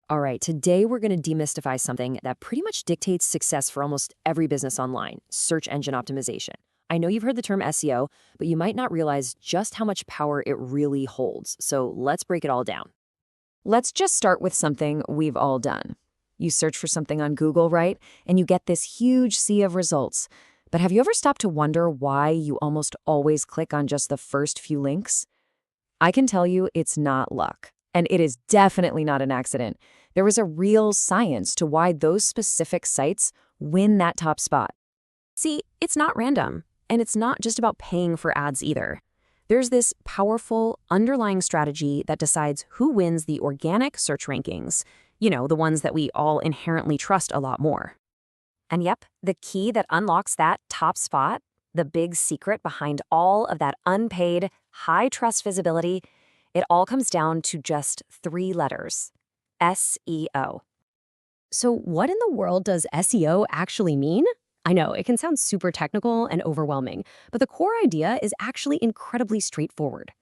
All right, today we're going to demystify something that pretty much dictates success for almost every business online: search engine optimization. I know you've heard the term SEO, but you might not realize just how much power it really holds. So let's break it all down. Let's just start with something we've all done. You search for something on Google, right? And you get this huge sea of results. But have you ever stopped to wonder why you almost always click on just the first few links? I can tell you it's not luck. And it is definitely not an accident. There is a real science to why those specific sites win that top spot. See, it's not random, and it's not just about paying for ads either. There's this powerful underlying strategy that decides who wins the organic search rankings, the ones that we all inherently trust a lot more. And yep, the key that unlocks that top spot, the big secret behind all of that unpaid, high-trust visibility, it all comes down to just 3 letters: SEO. So, what in the world does SEO actually mean? I know, it can sound super technical and overwhelming, but the core idea is actually incredibly straightforward.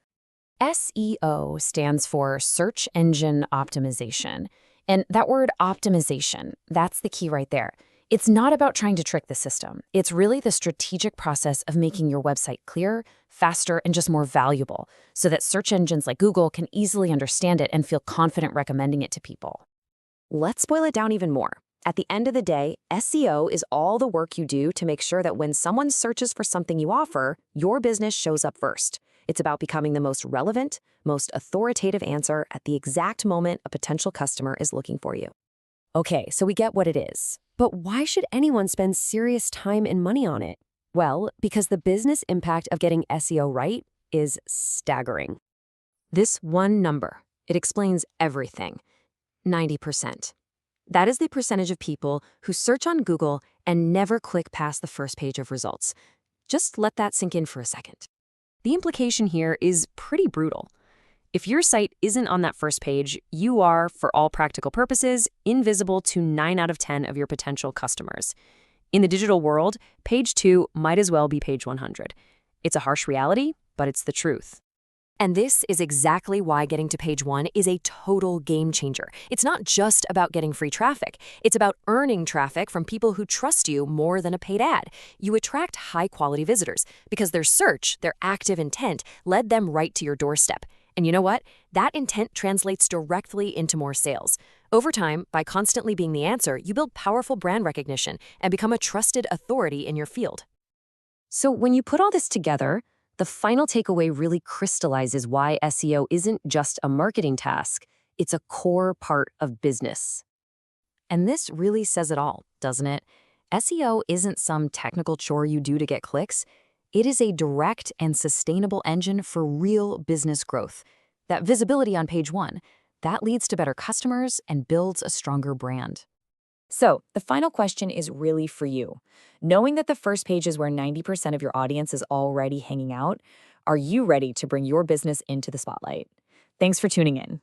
SEO stands for Search Engine Optimization. And that word optimization, that's the key right there. It's not about trying to trick the system. It's really the strategic process of making your website clearer, faster, and just more valuable, so that search engines like Google can easily understand it and feel confident recommending it to people. Let's boil it down even more. At the end of the day, SEO is all the work you do to make sure that when someone searches for something you offer, your business shows up first. It's about becoming the most relevant, most authoritative answer at the exact moment a potential customer is looking for you. Okay, so we get what it is. But why should anyone spend serious time and money on it? Well, because the business impact of getting SEO right is staggering. This one number, it explains everything. 90%. That is the percentage of people who search on Google and never click past the first page of results. Just let that sink in for a second. The implication here is pretty brutal. If your site isn't on that first page, you are, for all practical purposes, invisible to 9 out of 10 of your potential customers. In the digital world, page 2 might as well be page 100. It's a harsh reality, but it's the truth. And this is exactly why getting to page 1 is a total game changer. It's not just about getting free traffic. It's about earning traffic from people who trust you more than a paid ad. You attract high-quality visitors because their search, their active intent, led them right to your doorstep. And you know what? That intent translates directly into more sales. Over time, by constantly being the answer, you build powerful brand recognition and become a trusted authority in your field. So when you put all this together, the final takeaway really crystallizes why SEO isn't just a marketing task, it's a core part of business. And this really says it all, doesn't it? SEO isn't some technical chore you do to get clicks. It is a direct and sustainable engine for real business growth. That visibility on page 1, that leads to better customers and builds a stronger brand. So, the final question is really for you. Knowing that the first page is where 90% of your audience is already hanging out, are you ready to bring your business into the spotlight? Thanks for tuning in.